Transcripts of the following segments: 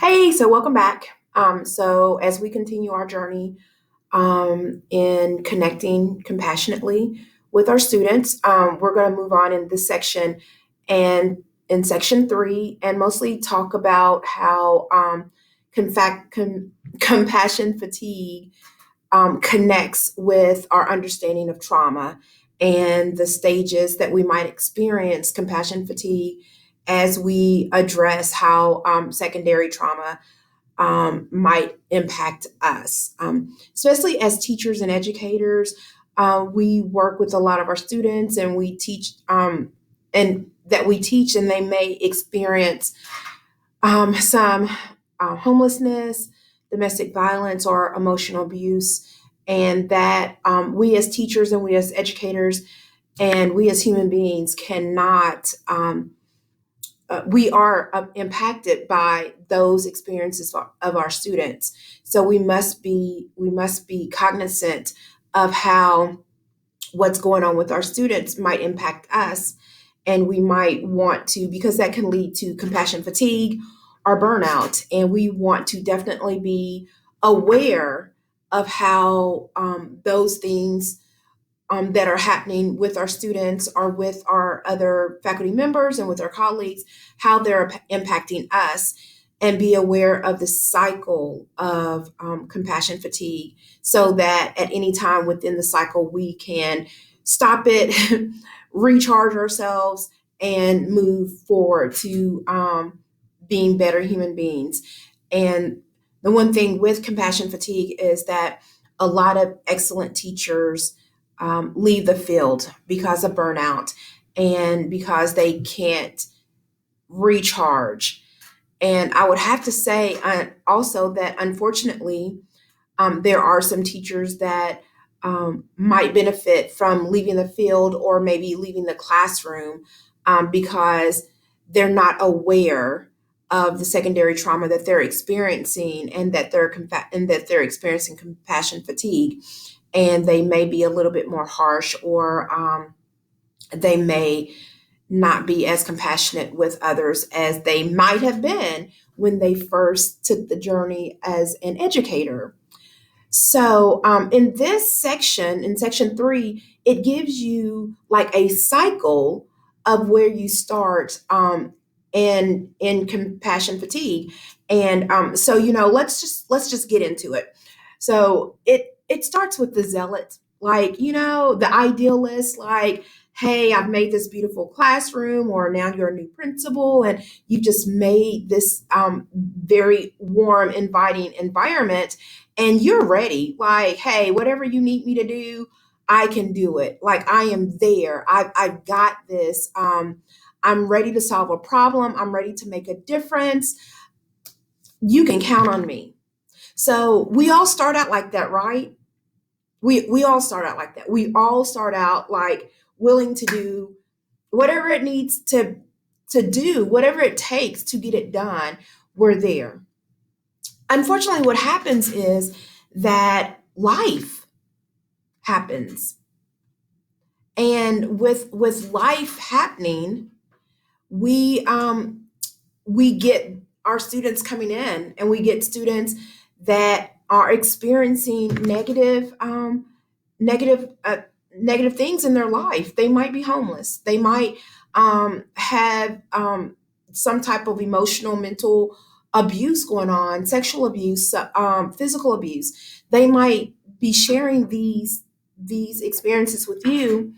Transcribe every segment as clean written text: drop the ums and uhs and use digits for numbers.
Hey, so welcome back. So as we continue our journey in connecting compassionately with our students, we're going to move on in this section and in section three, and mostly talk about how compassion fatigue connects with our understanding of trauma and the stages that we might experience compassion fatigue as we address how secondary trauma might impact us. Especially as teachers and educators, we work with a lot of our students and we teach, and they may experience some homelessness, domestic violence, or emotional abuse. And that we as teachers and we as educators and we as human beings cannot we are impacted by those experiences of our students. So we must be cognizant of how what's going on with our students might impact us, and we might want to, because that can lead to compassion fatigue or burnout, and we want to definitely be aware of how those things that are happening with our students or with our other faculty members and with our colleagues, how they're impacting us, and be aware of the cycle of compassion fatigue so that at any time within the cycle we can stop it, recharge ourselves, and move forward to being better human beings. And the one thing with compassion fatigue is that a lot of excellent teachers leave the field because of burnout and because they can't recharge. And I would have to say also that unfortunately, there are some teachers that might benefit from leaving the field or maybe leaving the classroom because they're not aware of the secondary trauma that they're experiencing, and that they're experiencing compassion fatigue, and they may be a little bit more harsh, or they may not be as compassionate with others as they might have been when they first took the journey as an educator. So, in this section, in section three, it gives you like a cycle of where you start in compassion fatigue, and so let's just get into it. So it starts with the zealot, like the idealist, like, hey, I've made this beautiful classroom, or now you're a new principal, and you've just made this very warm, inviting environment, and you're ready. Like, hey, whatever you need me to do, I can do it. Like, I am there. I've got this. I'm ready to solve a problem. I'm ready to make a difference. You can count on me. So we all start out like that, right? We all start out like that. We all start out like willing to do whatever it needs to do, whatever it takes to get it done. We're there. Unfortunately, what happens is that life happens. And with life happening, we we get our students coming in, and we get students that are experiencing negative negative things in their life. They might be homeless. They might have some type of emotional, mental abuse going on, sexual abuse, physical abuse. They might be sharing these experiences with you,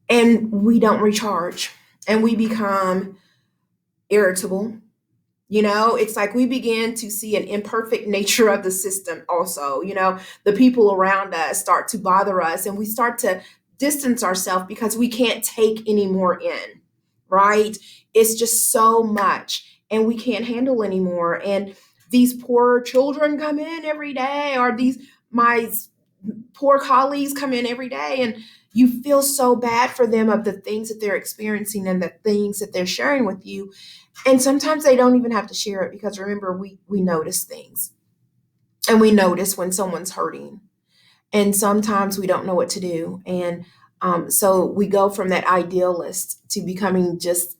and we don't recharge, and we become irritable. It's like we begin to see an imperfect nature of the system also. The people around us start to bother us, and we start to distance ourselves because we can't take any more in, right? It's just so much, and we can't handle anymore. And these poor children come in every day, or my poor colleagues come in every day, and you feel so bad for them of the things that they're experiencing and the things that they're sharing with you. And sometimes they don't even have to share it, because remember, we notice things, and we notice when someone's hurting, and sometimes we don't know what to do. And so we go from that idealist to becoming just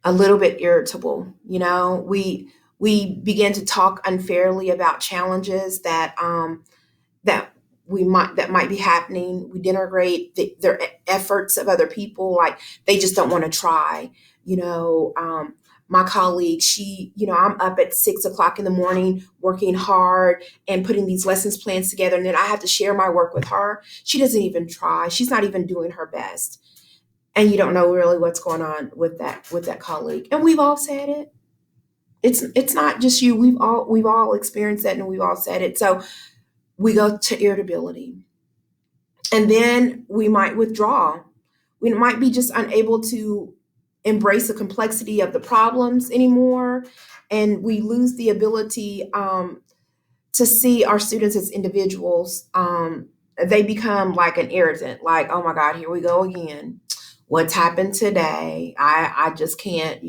a little bit irritable. We We begin to talk unfairly about challenges that that might be happening. We denigrate their efforts of other people, like they just don't want to try. You know, my colleague, I'm up at 6 o'clock in the morning working hard and putting these lessons plans together, and then I have to share my work with her. She doesn't even try. She's not even doing her best, and you don't know really what's going on with that colleague. And we've all said it. It's not just you. We've all experienced that, and we've all said it. So we go to irritability, and then we might withdraw. We might be just unable to embrace the complexity of the problems anymore, and we lose the ability to see our students as individuals. They become like an irritant, like, oh my God, here we go again. What's happened today? I just can't,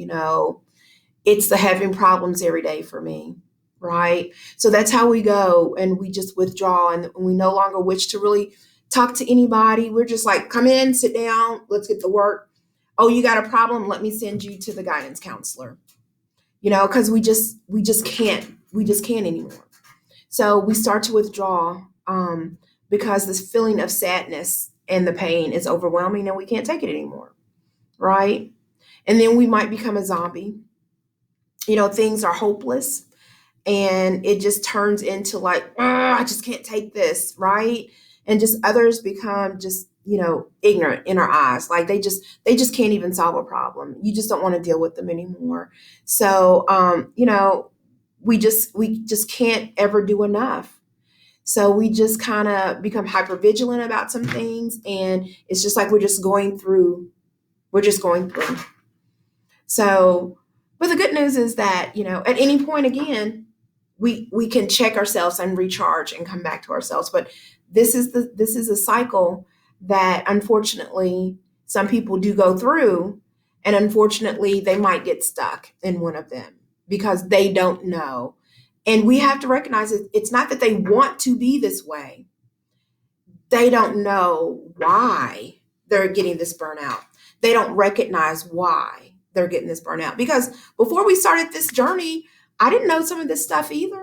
it's the having problems every day for me, right? So that's how we go, and we just withdraw, and we no longer wish to really talk to anybody. We're just like, come in, sit down, let's get to work. Oh, you got a problem? Let me send you to the guidance counselor. Because we just can't anymore. So we start to withdraw because this feeling of sadness and the pain is overwhelming, and we can't take it anymore, right? And then we might become a zombie. Things are hopeless, and it just turns into like, I just can't take this, right? And just others become just, ignorant in our eyes. Like they just can't even solve a problem. You just don't want to deal with them anymore. So, we just can't ever do enough. So we just kind of become hyper vigilant about some things, and it's just like we're just going through. So, but the good news is that, at any point again, we can check ourselves and recharge and come back to ourselves. But this is a cycle that unfortunately some people do go through, and unfortunately they might get stuck in one of them because they don't know. And we have to recognize it's not that they want to be this way. They don't know why they're getting this burnout. They don't recognize why they're getting this burnout. Because before we started this journey, I didn't know some of this stuff either.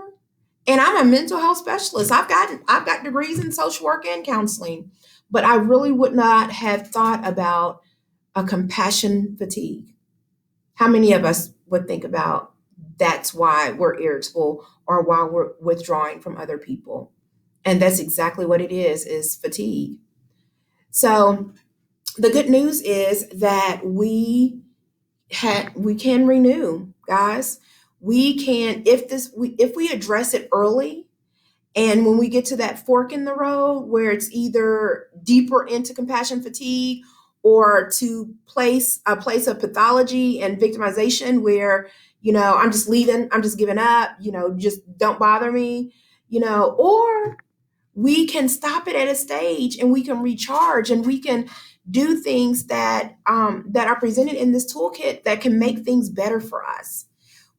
And I'm a mental health specialist. I've got degrees in social work and counseling, but I really would not have thought about a compassion fatigue. How many of us would think about that's why we're irritable or why we're withdrawing from other people? And that's exactly what it is fatigue. So the good news is that we can renew, guys. We can, if we address it early, and when we get to that fork in the road where it's either deeper into compassion fatigue or to a place of pathology and victimization where, I'm just leaving, I'm just giving up, just don't bother me, or we can stop it at a stage, and we can recharge, and we can do things that are presented in this toolkit that can make things better for us.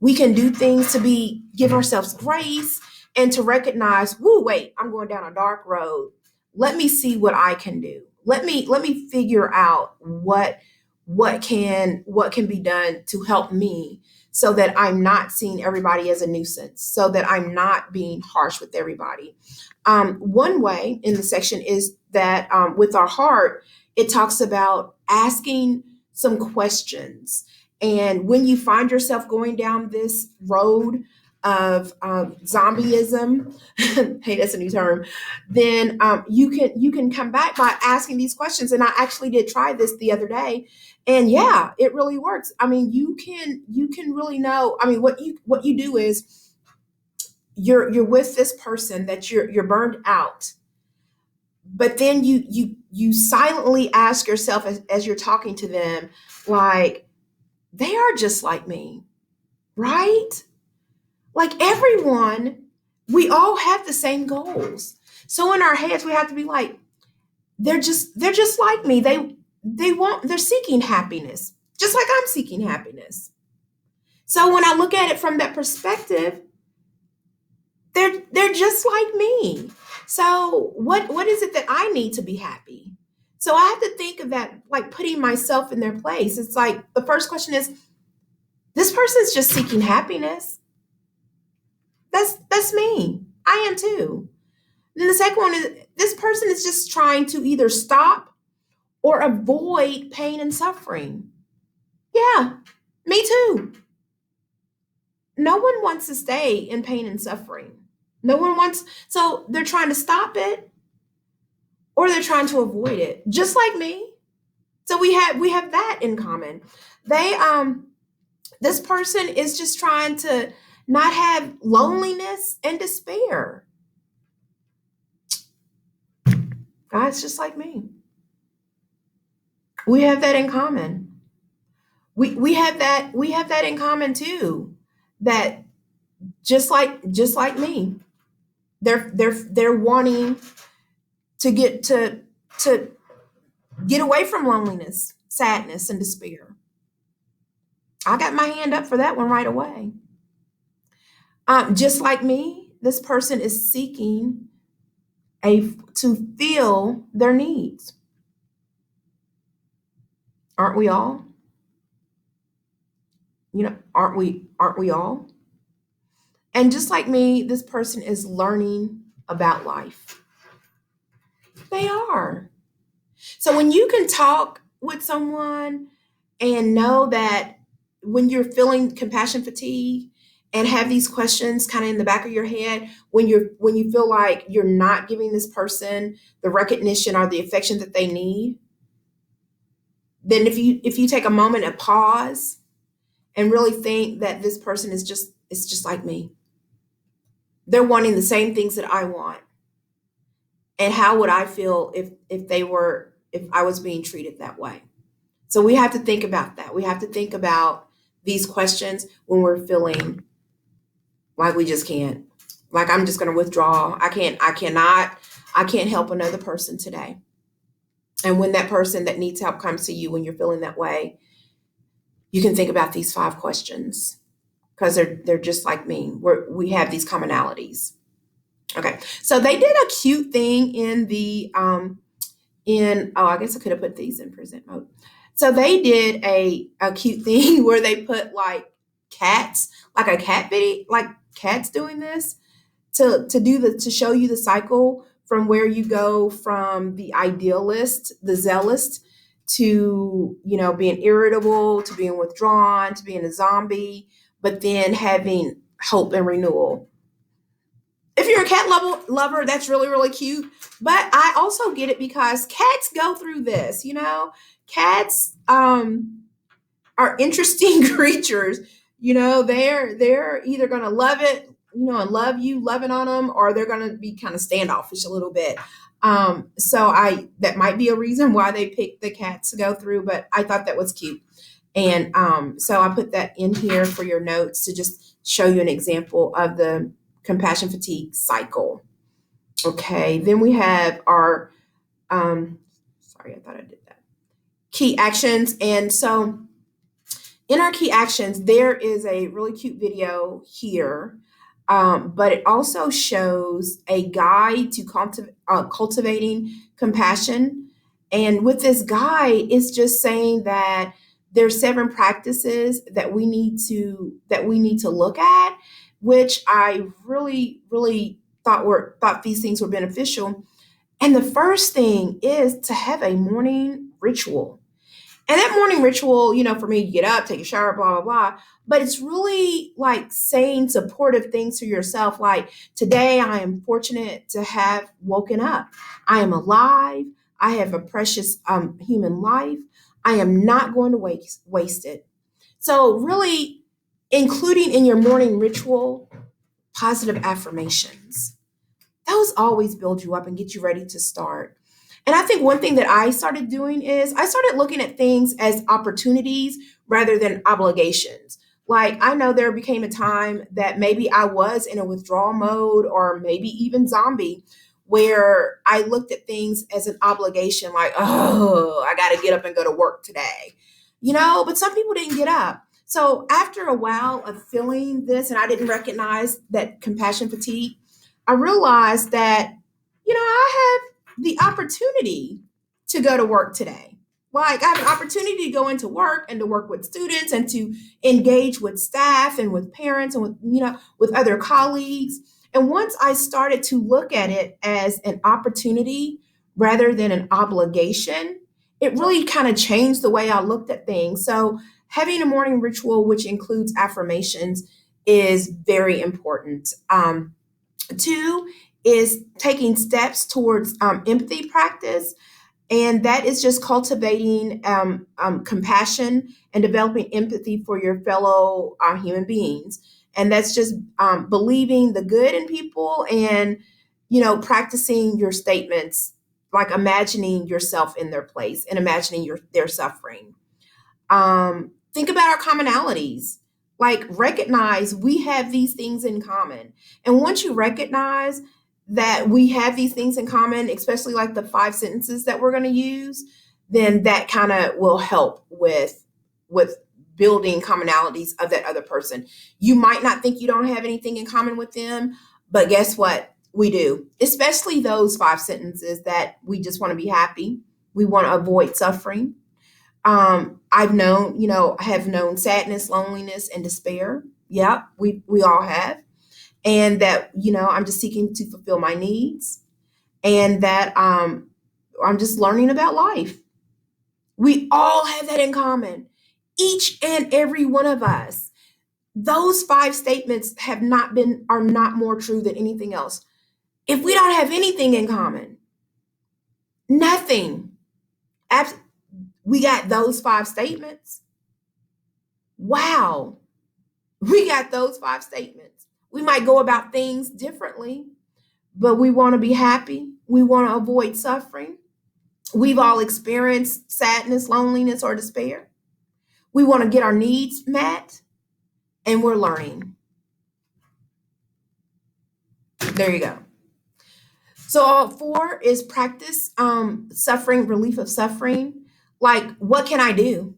We can do things to give ourselves grace and to recognize, whoa, wait, I'm going down a dark road. Let me see what I can do. Let me figure out what can be done to help me, so that I'm not seeing everybody as a nuisance, so that I'm not being harsh with everybody. One way in the section is that with our heart, it talks about asking some questions. And when you find yourself going down this road of zombieism, hey, that's a new term, then you can come back by asking these questions. And I actually did try this the other day, and yeah, it really works. I mean, you can really know. I mean, what you do is you're with this person that you're burned out, but then you silently ask yourself as you're talking to them, like, they are just like me, right? Like everyone, we all have the same goals. So in our heads, we have to be like, they're just like me. They're seeking happiness, just like I'm seeking happiness. So when I look at it from that perspective, they're just like me. So what is it that I need to be happy? So I have to think of that, like putting myself in their place. It's like the first question is, this person's just seeking happiness. That's me. I am too. Then the second one is this person is just trying to either stop or avoid pain and suffering. Yeah, me too. No one wants to stay in pain and suffering. No one wants, so they're trying to stop it or they're trying to avoid it, just like me. So we have that in common. They this person is just trying to not have loneliness and despair. Guys, just like me. We have that in common. We have that in common too. That just like me, they're wanting to get away from loneliness, sadness, and despair. I got my hand up for that one right away. Just like me, this person is seeking a to feel their needs. Aren't we all? Aren't we all? And just like me, this person is learning about life. They are. So when you can talk with someone and know that when you're feeling compassion fatigue and have these questions kind of in the back of your head, when you feel like you're not giving this person the recognition or the affection that they need, then if you take a moment and pause and really think that this person is just it's just like me. They're wanting the same things that I want. And how would I feel if I was being treated that way? So we have to think about that. We have to think about these questions when we're feeling like we just can't. Like I'm just going to withdraw. I can't help another person today. And when that person that needs help comes to you when you're feeling that way, you can think about these 5 questions because they're just like me. We have these commonalities. Okay, so they did a cute thing in the I guess I could have put these in present mode. So they did a cute thing where they put like cats, like a cat video, like cats doing this to show you the cycle from where you go from the idealist, the zealous, to being irritable, to being withdrawn, to being a zombie, but then having hope and renewal. If you're a cat lover, that's really, really cute. But I also get it because cats go through this, Cats are interesting creatures. They're either gonna love it, and love you loving on them, or they're gonna be kind of standoffish a little bit. So that might be a reason why they picked the cats to go through, but I thought that was cute. And so I put that in here for your notes to just show you an example of the compassion fatigue cycle. Okay, then we have our sorry, I thought I did that. Key actions. And so in our key actions, there is a really cute video here, but it also shows a guide to cultivating compassion. And with this guide, it's just saying that there's 7 practices that we need to look at, which I really, really thought these things were beneficial. And the first thing is to have a morning ritual. And that morning ritual, for me, you get up, take a shower, blah, blah, blah. But it's really like saying supportive things to yourself. Like, today I am fortunate to have woken up. I am alive. I have a precious human life. I am not going to waste it. So really including in your morning ritual positive affirmations. Those always build you up and get you ready to start. And I think one thing that I started doing is I started looking at things as opportunities rather than obligations. Like, I know there became a time that maybe I was in a withdrawal mode or maybe even zombie, where I looked at things as an obligation, like, oh, I got to get up and go to work today, but some people didn't get up. So after a while of feeling this, and I didn't recognize that compassion fatigue, I realized that, I have the opportunity to go to work today. Like I have an opportunity to go into work and to work with students and to engage with staff and with parents and with, with other colleagues. And once I started to look at it as an opportunity rather than an obligation, it really kind of changed the way I looked at things. So having a morning ritual, which includes affirmations, is very important. Two is taking steps towards empathy practice, and that is just cultivating compassion and developing empathy for your fellow human beings. And that's just believing the good in people and, practicing your statements, like imagining yourself in their place and imagining their suffering. Think about our commonalities. Like recognize we have these things in common. And once you recognize that we have these things in common, especially like the 5 sentences that we're going to use, then that kind of will help with building commonalities of that other person. You might not think you don't have anything in common with them, but guess what? We do. Especially those 5 sentences that we just want to be happy. We want to avoid suffering. I've known, have known sadness, loneliness, and despair. Yeah, we all have. And that, I'm just seeking to fulfill my needs, and that I'm just learning about life. We all have that in common. Each and every one of us. Those 5 statements are not more true than anything else. If we don't have anything in common, nothing. We got those 5 statements. Wow. We got those 5 statements. We might go about things differently, but we want to be happy. We want to avoid suffering. We've all experienced sadness, loneliness, or despair. We want to get our needs met, and we're learning. There you go. So 4 is practice suffering, relief of suffering. Like, what can I do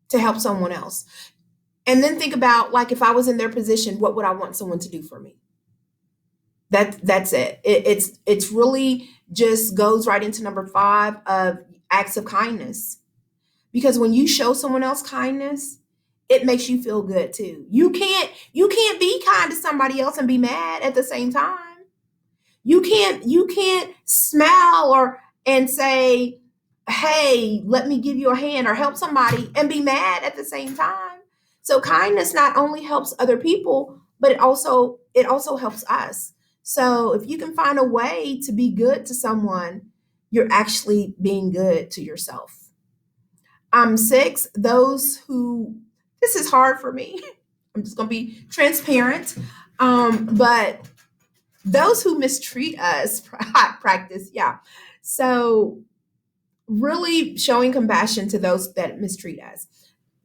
to help someone else? And then think about, like, if I was in their position, what would I want someone to do for me? That's it. It's really just goes right into number 5 of acts of kindness. Because when you show someone else kindness, it makes you feel good too. You can't be kind to somebody else and be mad at the same time. You can't smile and say, "Hey, let me give you a hand," or help somebody and be mad at the same time. So kindness not only helps other people, but it also helps us. So if you can find a way to be good to someone, you're actually being good to yourself. 6, those who this is hard for me. I'm just gonna be transparent. But those who mistreat us practice, yeah. So really showing compassion to those that mistreat us.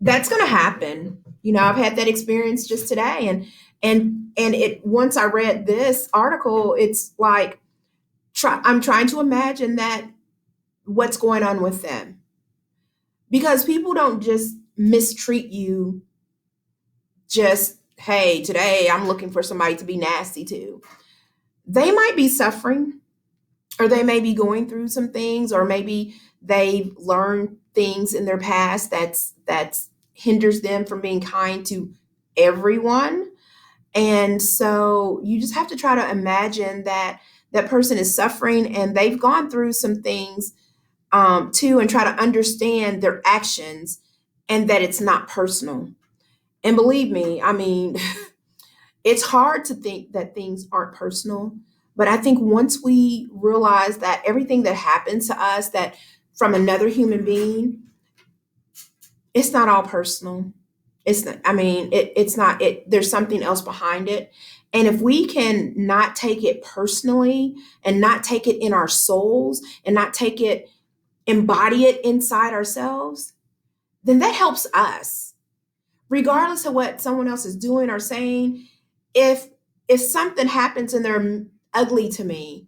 That's going to happen. I've had that experience just today, and it once I read this article, it's like I'm trying to imagine that what's going on with them, because people don't just mistreat you. Just, hey, today I'm looking for somebody to be nasty to. They might be suffering, or they may be going through some things, or maybe they've learned things in their past that's hinders them from being kind to everyone. And so you just have to try to imagine that that person is suffering and they've gone through some things too, and try to understand their actions, and that it's not personal. And believe me, I mean, it's hard to think that things aren't personal, but I think once we realize that everything that happens to us, that from another human being, it's not all personal. It's not, I mean, it's not it. There's something else behind it. And if we can not take it personally, and not take it in our souls, and not take it, embody it inside ourselves, then that helps us, regardless of what someone else is doing or saying. If something happens and they're ugly to me,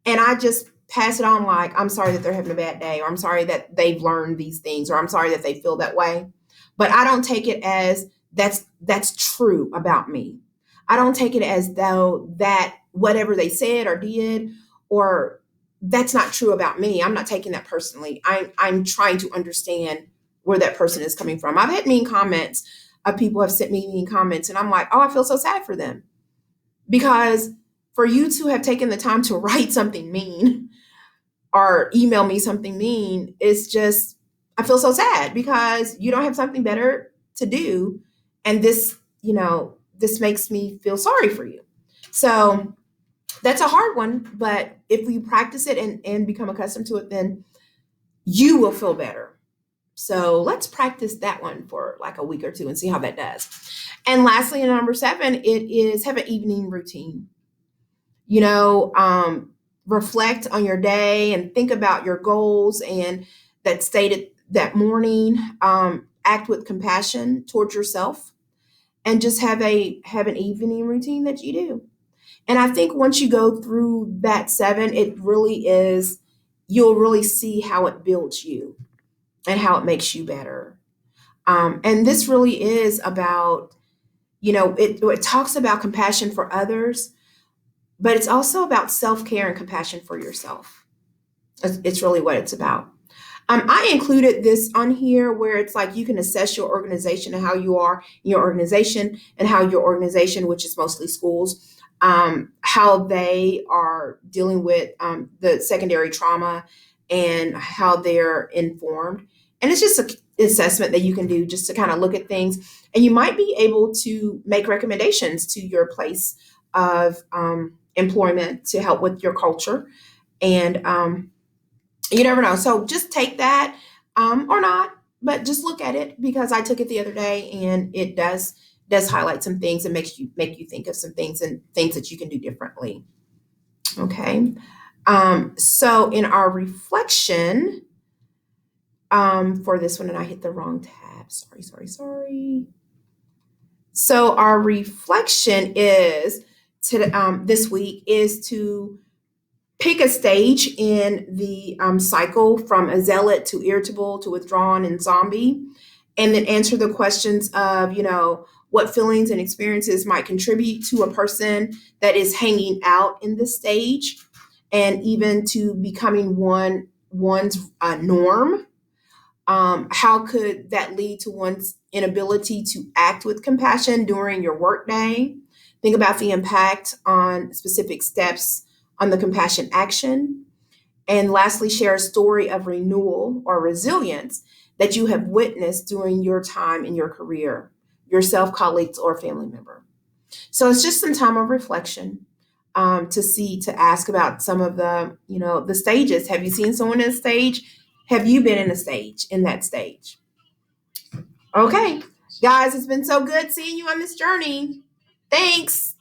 and I just pass it on, like, I'm sorry that they're having a bad day, or I'm sorry that they've learned these things, or I'm sorry that they feel that way, but I don't take it as that's true about me. I don't take it as though that whatever they said or did, or that's not true about me. I'm not taking that personally. I'm trying to understand where that person is coming from. I've had mean comments of people have sent me mean comments, and I'm like, oh, I feel so sad for them because for you to have taken the time to write something mean or email me something mean, it's just I feel so sad because you don't have something better to do, and this makes me feel sorry for you. So that's a hard one, but if we practice it and become accustomed to it, then you will feel better. So let's practice that one for like a week or two and see how that does. And lastly, number 7, it is have an evening routine. You know, reflect on your day and think about your goals and that stated that morning. Act with compassion towards yourself and just have an evening routine that you do. And I think once you go through that 7, it really is, you'll really see how it builds you and how it makes you better. And this really is about, it talks about compassion for others, but it's also about self care and compassion for yourself. It's really what it's about. I included this on here where it's like you can assess your organization and how you are in your organization and how your organization, which is mostly schools, how they are dealing with the secondary trauma and how they're informed. And it's just an assessment that you can do just to kind of look at things. And you might be able to make recommendations to your place of employment to help with your culture. And you never know. So just take that or not, but just look at it because I took it the other day and it does highlight some things and make you think of some things and things that you can do differently. Okay. So in our reflection for this one, and I hit the wrong tab. Sorry. So our reflection is to this week is to pick a stage in the cycle from a zealot to irritable to withdrawn and zombie, and then answer the questions of, what feelings and experiences might contribute to a person that is hanging out in this stage, and even to becoming one's norm. How could that lead to one's inability to act with compassion during your workday? Think about the impact on specific steps on the compassion action. And lastly, share a story of renewal or resilience that you have witnessed during your time in your career, yourself, colleagues, or family member. So it's just some time of reflection to ask about some of the stages. Have you seen someone in a stage? Have you been in that stage? Okay, guys, it's been so good seeing you on this journey. Thanks.